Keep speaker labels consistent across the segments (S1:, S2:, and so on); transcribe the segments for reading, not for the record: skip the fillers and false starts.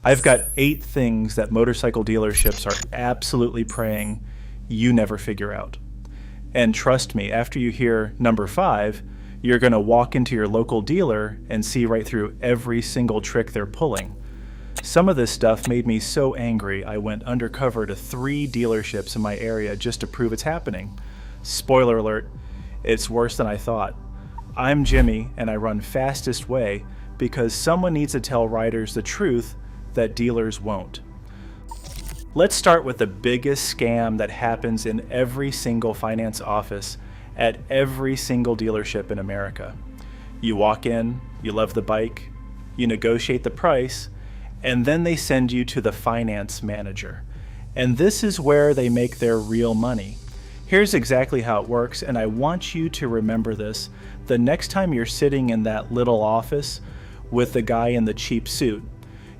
S1: I've got 8 things that motorcycle dealerships are absolutely praying you never figure out. And trust me, after you hear number 5, you're going to walk into your local dealer and see right through every single trick they're pulling. Some of this stuff made me so angry I went undercover to 3 dealerships in my area just to prove it's happening. Spoiler alert, it's worse than I thought. I'm Jimmy and I run Fastest Way because someone needs to tell riders the truth that dealers won't. Let's start with the biggest scam that happens in every single finance office at every single dealership in America. You walk in, you love the bike, you negotiate the price, and then they send you to the finance manager. And this is where they make their real money. Here's exactly how it works, and I want you to remember this the next time you're sitting in that little office with the guy in the cheap suit.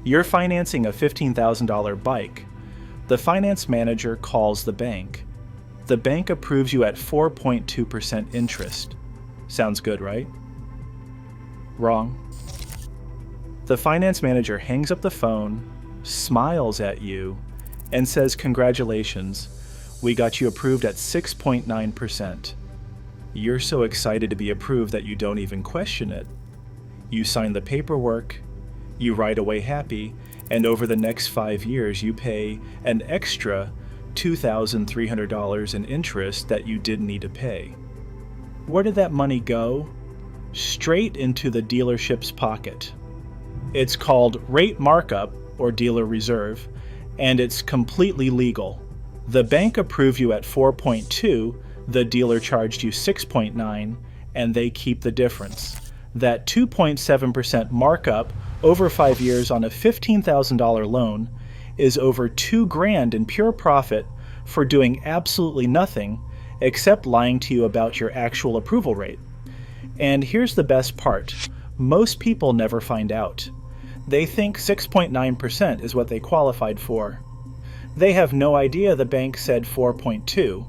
S1: You're financing a $15,000 bike. The finance manager calls the bank. The bank approves you at 4.2% interest. Sounds good, right? Wrong. The finance manager hangs up the phone, smiles at you, and says, "Congratulations, we got you approved at 6.9%. You're so excited to be approved that you don't even question it. You sign the paperwork, you ride away happy, and over the next 5 years you pay an extra $2,300 in interest that you didn't need to pay. Where did that money go? Straight into the dealership's pocket. It's called rate markup or dealer reserve, and it's completely legal. The bank approved you at 4.2, the dealer charged you 6.9, and they keep the difference. That 2.7% markup over 5 years on a $15,000 loan is over $2,000 in pure profit for doing absolutely nothing except lying to you about your actual approval rate. And here's the best part. Most people never find out. They think 6.9% is what they qualified for. They have no idea the bank said 4.2.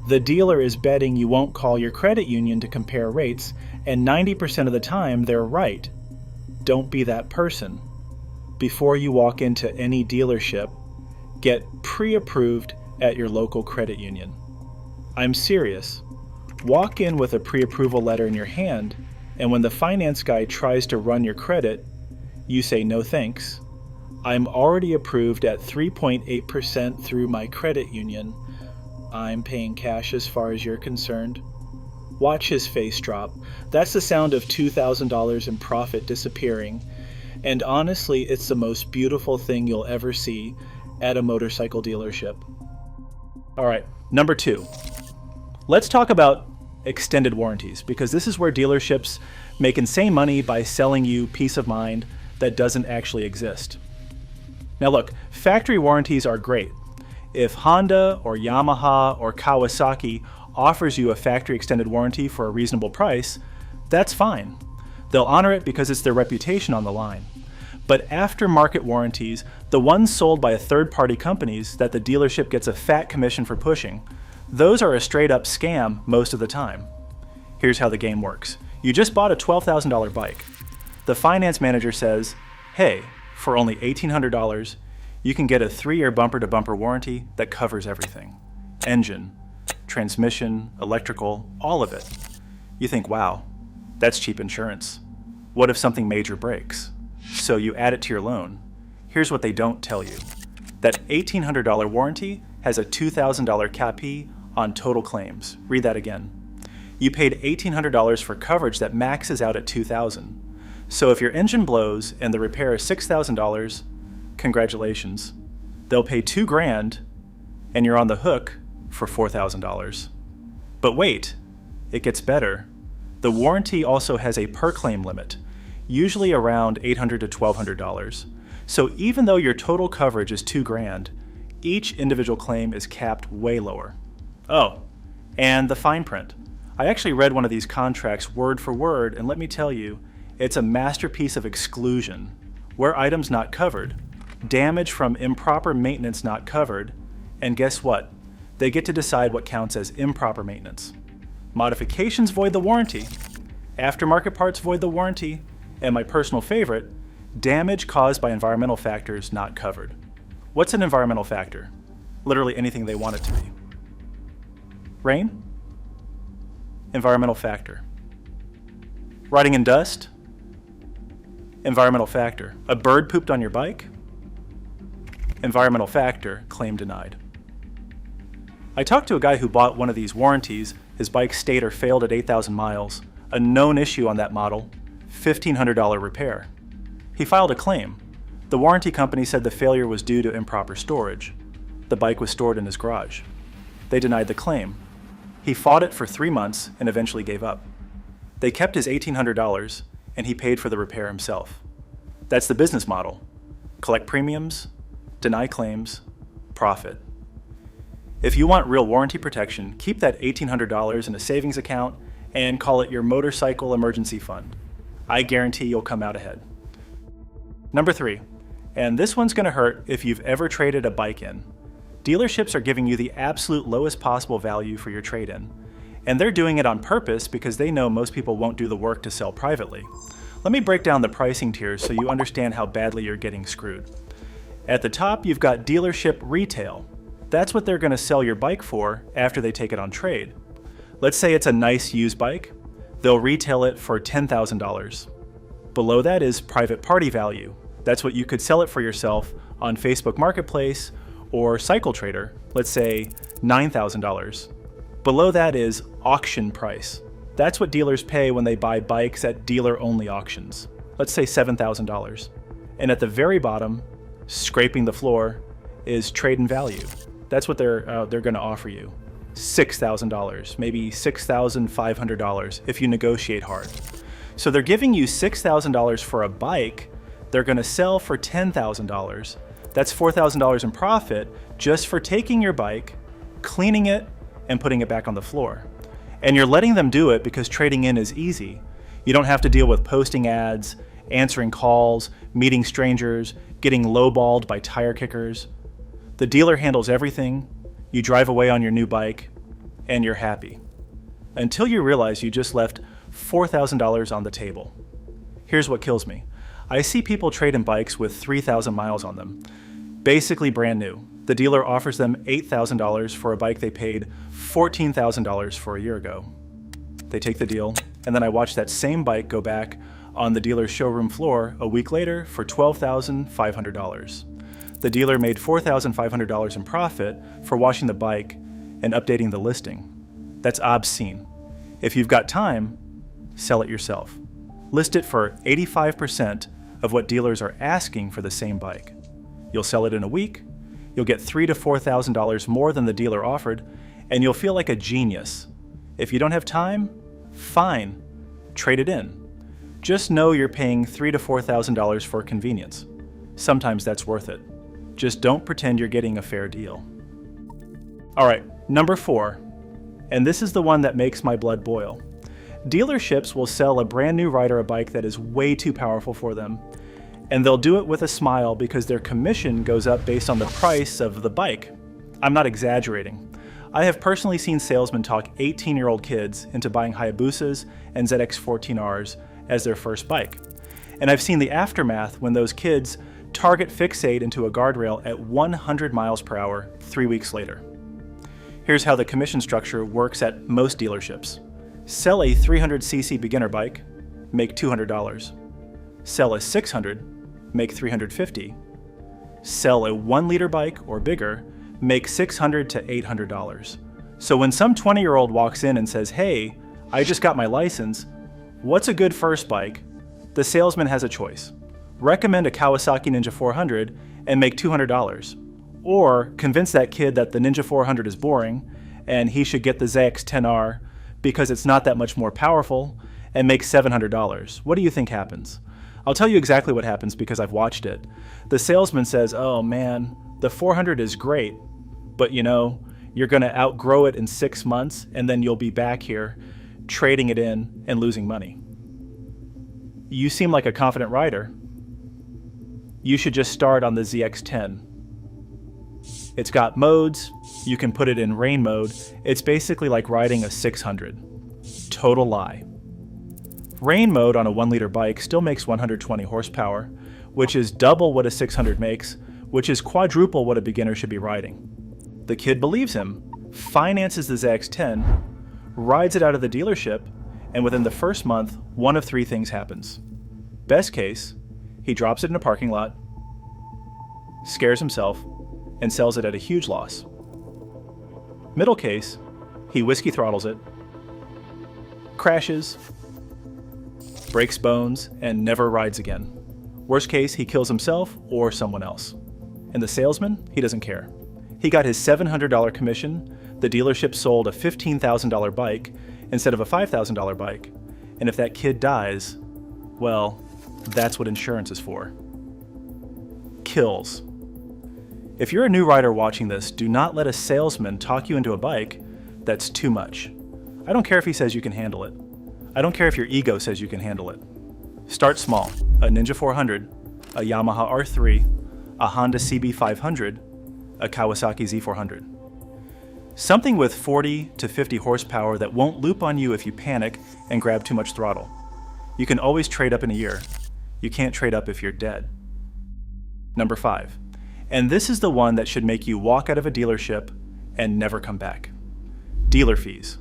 S1: The dealer is betting you won't call your credit union to compare rates, and 90% of the time they're right. Don't be that person. Before you walk into any dealership, get pre-approved at your local credit union. I'm serious. Walk in with a pre-approval letter in your hand, and when the finance guy tries to run your credit, you say no thanks. I'm already approved at 3.8% through my credit union. I'm paying cash as far as you're concerned. Watch his face drop. That's the sound of $2,000 in profit disappearing. And honestly, it's the most beautiful thing you'll ever see at a motorcycle dealership. All right, number 2. Let's talk about extended warranties, because this is where dealerships make insane money by selling you peace of mind that doesn't actually exist. Now look, factory warranties are great. If Honda or Yamaha or Kawasaki offers you a factory extended warranty for a reasonable price, that's fine. They'll honor it because it's their reputation on the line. But aftermarket warranties, the ones sold by third-party companies that the dealership gets a fat commission for pushing, those are a straight-up scam most of the time. Here's how the game works. You just bought a $12,000 bike. The finance manager says, "Hey, for only $1,800, you can get a 3-year bumper-to-bumper warranty that covers everything. Engine, transmission, electrical, all of it." You think, wow, that's cheap insurance. What if something major breaks? So you add it to your loan. Here's what they don't tell you. That $1,800 warranty has a $2,000 CAPE on total claims. Read that again. You paid $1,800 for coverage that maxes out at $2,000. So if your engine blows and the repair is $6,000, congratulations. They'll pay $2,000 and you're on the hook for $4,000. But wait, it gets better. The warranty also has a per claim limit, usually around $800 to $1,200. So even though your total coverage is $2,000, each individual claim is capped way lower. Oh, and the fine print. I actually read one of these contracts word for word, and let me tell you, it's a masterpiece of exclusion. Where items not covered, damage from improper maintenance not covered, and guess what? They get to decide what counts as improper maintenance. Modifications void the warranty, aftermarket parts void the warranty, and my personal favorite, Damage caused by environmental factors not covered. What's an environmental factor? Literally anything they want it to be. Rain? Environmental factor. Riding in dust? Environmental factor. A bird pooped on your bike? Environmental factor, claim denied. I talked to a guy who bought one of these warranties. His bike stayed or failed at 8,000 miles. A known issue on that model, $1,500 repair. He filed a claim. The warranty company said the failure was due to improper storage. The bike was stored in his garage. They denied the claim. He fought it for 3 months and eventually gave up. They kept his $1,800 and he paid for the repair himself. That's the business model. Collect premiums, deny claims, profit. If you want real warranty protection, keep that $1,800 in a savings account and call it your motorcycle emergency fund. I guarantee you'll come out ahead. Number 3, and this one's gonna hurt if you've ever traded a bike in. Dealerships are giving you the absolute lowest possible value for your trade-in. And they're doing it on purpose because they know most people won't do the work to sell privately. Let me break down the pricing tiers so you understand how badly you're getting screwed. At the top, you've got dealership retail. That's what they're gonna sell your bike for after they take it on trade. Let's say it's a nice used bike. They'll retail it for $10,000. Below that is private party value. That's what you could sell it for yourself on Facebook Marketplace or Cycle Trader, let's say $9,000. Below that is auction price. That's what dealers pay when they buy bikes at dealer-only auctions. Let's say $7,000. And at the very bottom, scraping the floor, is trade-in value. That's what they're going to offer you. $6,000, maybe $6,500 if you negotiate hard. So they're giving you $6,000 for a bike they're going to sell for $10,000. That's $4,000 in profit just for taking your bike, cleaning it, and putting it back on the floor. And you're letting them do it because trading in is easy. You don't have to deal with posting ads, answering calls, meeting strangers, getting lowballed by tire kickers. The dealer handles everything. You drive away on your new bike, and you're happy. Until you realize you just left $4,000 on the table. Here's what kills me. I see people trade in bikes with 3,000 miles on them, basically brand new. The dealer offers them $8,000 for a bike they paid $14,000 for a year ago. They take the deal, and then I watch that same bike go back on the dealer's showroom floor a week later for $12,500. The dealer made $4,500 in profit for washing the bike and updating the listing. That's obscene. If you've got time, sell it yourself. List it for 85% of what dealers are asking for the same bike. You'll sell it in a week, you'll get $3,000 to $4,000 more than the dealer offered, and you'll feel like a genius. If you don't have time, fine, trade it in. Just know you're paying $3,000 to $4,000 for convenience. Sometimes that's worth it. Just don't pretend you're getting a fair deal. All right, number 4, and this is the one that makes my blood boil. Dealerships will sell a brand new rider a bike that is way too powerful for them, and they'll do it with a smile because their commission goes up based on the price of the bike. I'm not exaggerating. I have personally seen salesmen talk 18-year-old kids into buying Hayabusas and ZX14Rs as their first bike. And I've seen the aftermath when those kids target fixate into a guardrail at 100 miles per hour 3 weeks later. Here's how the commission structure works at most dealerships. Sell a 300cc beginner bike, make $200. Sell a 600, make $350. Sell a 1-liter bike or bigger, make $600 to $800. So when some 20-year-old walks in and says, "Hey, I just got my license, what's a good first bike?" the salesman has a choice. Recommend a Kawasaki Ninja 400 and make $200. Or convince that kid that the Ninja 400 is boring and he should get the ZX10R because it's not that much more powerful and make $700. What do you think happens? I'll tell you exactly what happens because I've watched it. The salesman says, "Oh man, the 400 is great, but you're gonna outgrow it in 6 months and then you'll be back here trading it in and losing money. You seem like a confident rider. You should just start on the ZX10. It's got modes, you can put it in rain mode. It's basically like riding a 600. Total lie. Rain mode on a 1-liter bike still makes 120 horsepower, which is double what a 600 makes, which is quadruple what a beginner should be riding. The kid believes him, finances the Zax 10, rides it out of the dealership, and within the first month, one of three things happens. Best case, he drops it in a parking lot, scares himself, and sells it at a huge loss. Middle case, he whiskey throttles it, crashes, breaks bones, and never rides again. Worst case, he kills himself or someone else. And the salesman, he doesn't care. He got his $700 commission, the dealership sold a $15,000 bike instead of a $5,000 bike, and if that kid dies, well, that's what insurance is for. Kills. If you're a new rider watching this, do not let a salesman talk you into a bike that's too much. I don't care if he says you can handle it. I don't care if your ego says you can handle it. Start small. A Ninja 400, a Yamaha R3, a Honda CB500, a Kawasaki Z400. Something with 40 to 50 horsepower that won't loop on you if you panic and grab too much throttle. You can always trade up in a year. You can't trade up if you're dead. Number 5. And this is the one that should make you walk out of a dealership and never come back. Dealer fees,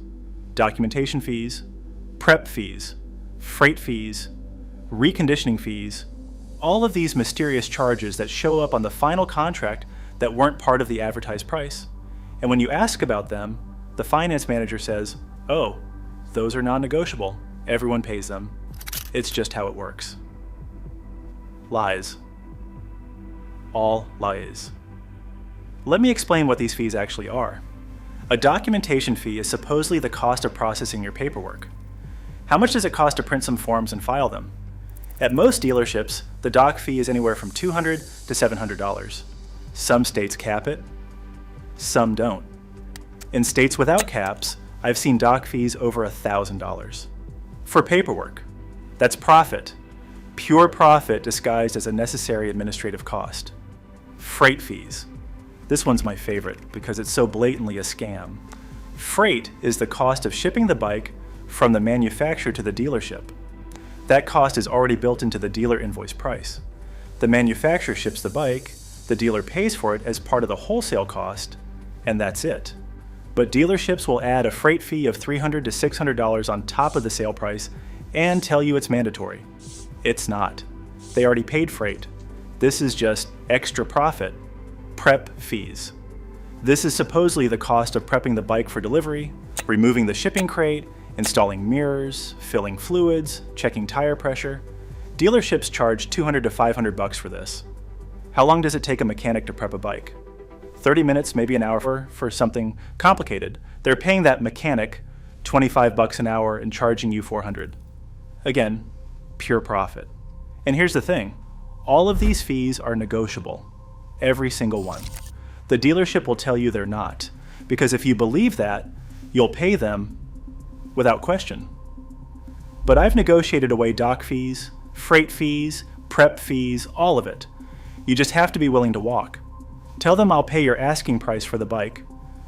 S1: documentation fees, prep fees, freight fees, reconditioning fees, all of these mysterious charges that show up on the final contract that weren't part of the advertised price. And when you ask about them, the finance manager says, "Oh, those are non-negotiable. Everyone pays them. It's just how it works." Lies. All lies. Let me explain what these fees actually are. A documentation fee is supposedly the cost of processing your paperwork. How much does it cost to print some forms and file them? At most dealerships, the doc fee is anywhere from $200 to $700. Some states cap it, some don't. In states without caps, I've seen doc fees over $1,000. For paperwork, that's profit. Pure profit disguised as a necessary administrative cost. Freight fees. This one's my favorite because it's so blatantly a scam. Freight is the cost of shipping the bike from the manufacturer to the dealership. That cost is already built into the dealer invoice price. The manufacturer ships the bike, the dealer pays for it as part of the wholesale cost, and that's it. But dealerships will add a freight fee of $300 to $600 on top of the sale price and tell you it's mandatory. It's not. They already paid freight. This is just extra profit. Prep fees. This is supposedly the cost of prepping the bike for delivery, removing the shipping crate, installing mirrors, filling fluids, checking tire pressure. Dealerships charge $200 to $500 for this. How long does it take a mechanic to prep a bike? 30 minutes, maybe an hour for something complicated. They're paying that mechanic $25 an hour and charging you $400. Again, pure profit. And here's the thing, all of these fees are negotiable. Every single one. The dealership will tell you they're not, because if you believe that, you'll pay them without question. But I've negotiated away dock fees, freight fees, prep fees, all of it. You just have to be willing to walk. Tell them I'll pay your asking price for the bike,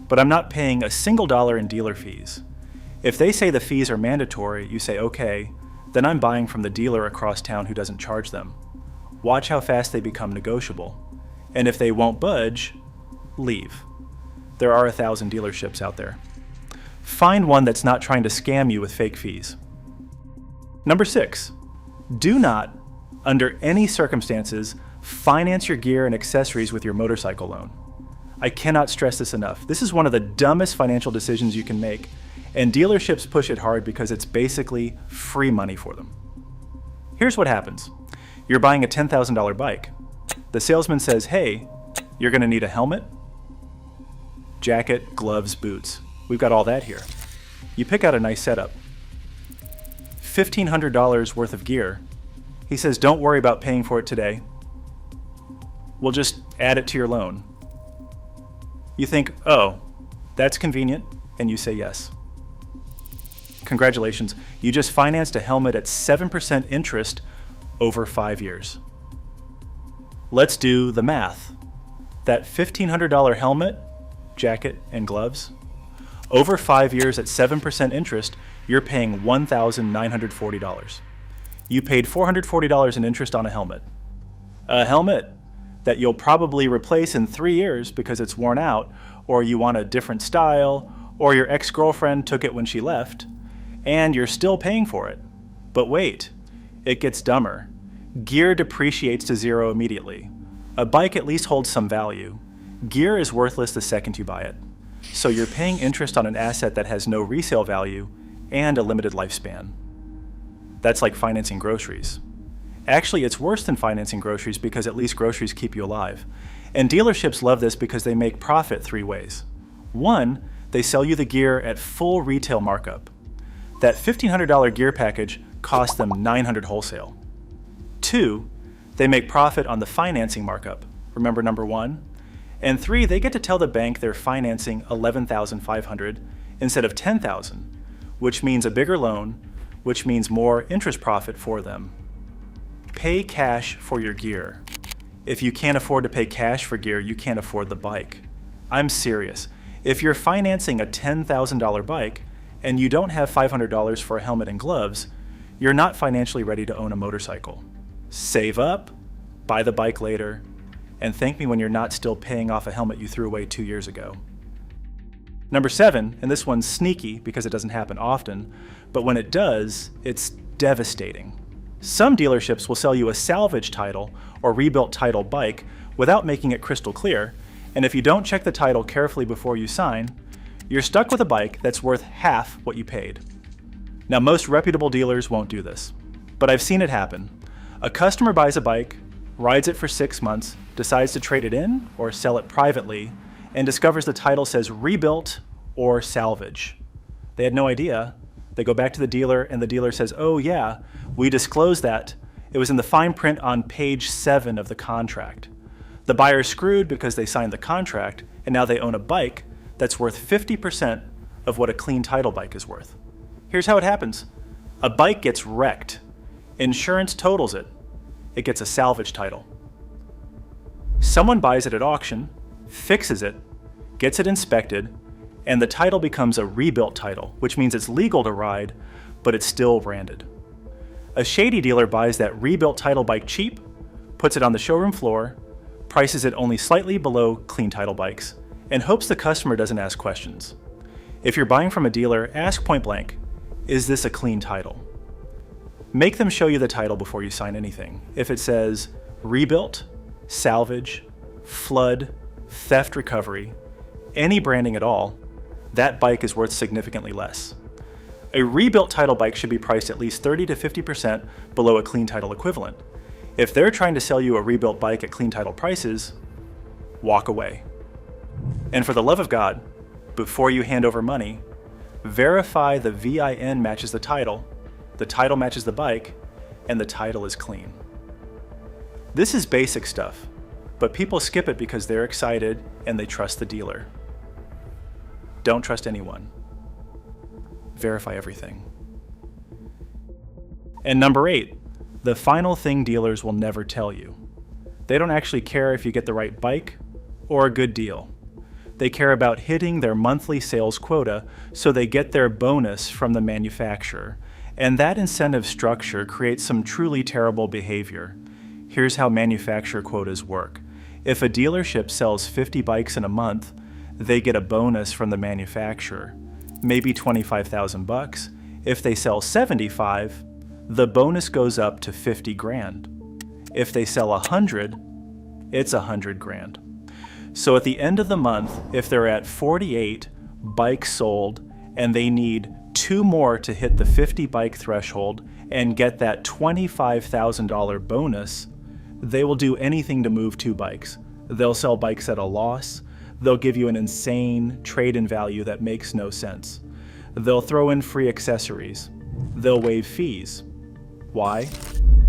S1: but I'm not paying a single dollar in dealer fees. If they say the fees are mandatory, you say okay, then I'm buying from the dealer across town who doesn't charge them. Watch how fast they become negotiable. And if they won't budge, leave. There are 1,000 dealerships out there. Find one that's not trying to scam you with fake fees. Number 6, do not, under any circumstances, finance your gear and accessories with your motorcycle loan. I cannot stress this enough. This is one of the dumbest financial decisions you can make, and dealerships push it hard because it's basically free money for them. Here's what happens. You're buying a $10,000 bike. The salesman says, "Hey, you're going to need a helmet, jacket, gloves, boots. We've got all that here." You pick out a nice setup. $1,500 worth of gear. He says, "Don't worry about paying for it today. We'll just add it to your loan." You think, "Oh, that's convenient," and you say yes. Congratulations, you just financed a helmet at 7% interest over 5 years. Let's do the math. That $1,500 helmet, jacket, and gloves, over 5 years at 7% interest, you're paying $1,940. You paid $440 in interest on a helmet. A helmet that you'll probably replace in 3 years because it's worn out, or you want a different style, or your ex-girlfriend took it when she left, and you're still paying for it. But wait, it gets dumber. Gear depreciates to zero immediately. A bike at least holds some value. Gear is worthless the second you buy it. So you're paying interest on an asset that has no resale value and a limited lifespan. That's like financing groceries. Actually, it's worse than financing groceries because at least groceries keep you alive. And dealerships love this because they make profit 3 ways. 1, they sell you the gear at full retail markup. That $1,500 gear package costs them $900 wholesale. 2, they make profit on the financing markup. Remember number 1? And 3, they get to tell the bank they're financing $11,500 instead of $10,000, which means a bigger loan, which means more interest profit for them. Pay cash for your gear. If you can't afford to pay cash for gear, you can't afford the bike. I'm serious. If you're financing a $10,000 bike and you don't have $500 for a helmet and gloves, you're not financially ready to own a motorcycle. Save up, buy the bike later, and thank me when you're not still paying off a helmet you threw away 2 years ago. Number 7, and this one's sneaky because it doesn't happen often, but when it does, it's devastating. Some dealerships will sell you a salvage title or rebuilt title bike without making it crystal clear, and if you don't check the title carefully before you sign, you're stuck with a bike that's worth half what you paid. Now, most reputable dealers won't do this, but I've seen it happen. A customer buys a bike, rides it for 6 months, decides to trade it in or sell it privately, and discovers the title says rebuilt or salvage. They had no idea. They go back to the dealer and the dealer says, "Oh yeah, we disclosed that. It was in the fine print on page 7 of the contract." The buyer's screwed because they signed the contract and now they own a bike that's worth 50% of what a clean title bike is worth. Here's how it happens. A bike gets wrecked. Insurance totals it. It gets a salvage title. Someone buys it at auction, fixes it, gets it inspected, and the title becomes a rebuilt title, which means it's legal to ride, but it's still branded. A shady dealer buys that rebuilt title bike cheap, puts it on the showroom floor, prices it only slightly below clean title bikes, and hopes the customer doesn't ask questions. If you're buying from a dealer, ask point blank, is this a clean title? Make them show you the title before you sign anything. If it says rebuilt, salvage, flood, theft recovery, any branding at all, that bike is worth significantly less. A rebuilt title bike should be priced at least 30 to 50% below a clean title equivalent. If they're trying to sell you a rebuilt bike at clean title prices, walk away. And for the love of God, before you hand over money, verify the VIN matches the title matches the bike, and the title is clean. This is basic stuff, but people skip it because they're excited and they trust the dealer. Don't trust anyone. Verify everything. And number 8, the final thing dealers will never tell you. They don't actually care if you get the right bike or a good deal. They care about hitting their monthly sales quota so they get their bonus from the manufacturer. And that incentive structure creates some truly terrible behavior. Here's how manufacturer quotas work. If a dealership sells 50 bikes in a month, they get a bonus from the manufacturer, maybe $25,000. If they sell 75, the bonus goes up to 50 grand. If they sell 100, it's 100 grand. So at the end of the month, if they're at 48 bikes sold and they need 2 more to hit the 50 bike threshold and get that $25,000 bonus, they will do anything to move 2 bikes. They'll sell bikes at a loss. They'll give you an insane trade-in value that makes no sense. They'll throw in free accessories. They'll waive fees. Why?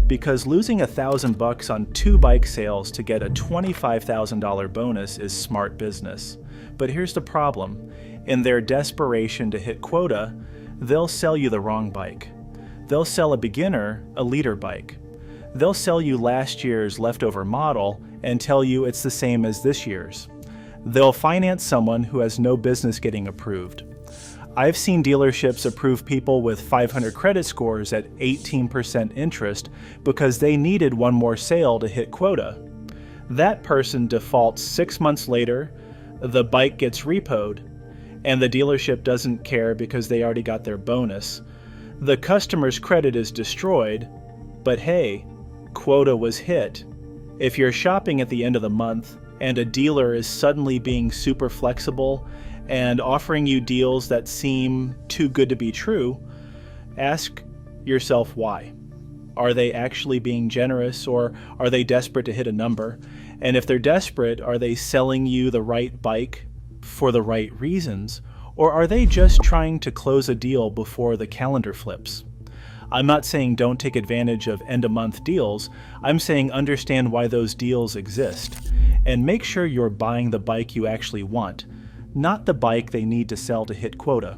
S1: Because losing $1,000 on 2 bike sales to get a $25,000 bonus is smart business. But here's the problem. In their desperation to hit quota, they'll sell you the wrong bike. They'll sell a beginner a leader bike. They'll sell you last year's leftover model and tell you it's the same as this year's. They'll finance someone who has no business getting approved. I've seen dealerships approve people with 500 credit scores at 18% interest because they needed one more sale to hit quota. That person defaults 6 months later, the bike gets repoed, and the dealership doesn't care because they already got their bonus. The customer's credit is destroyed, but hey, quota was hit. If you're shopping at the end of the month and a dealer is suddenly being super flexible and offering you deals that seem too good to be true, ask yourself why. Are they actually being generous, or are they desperate to hit a number? And if they're desperate, are they selling you the right bike for the right reasons, or are they just trying to close a deal before the calendar flips? I'm not saying don't take advantage of end-of-month deals. I'm saying understand why those deals exist, and make sure you're buying the bike you actually want, not the bike they need to sell to hit quota.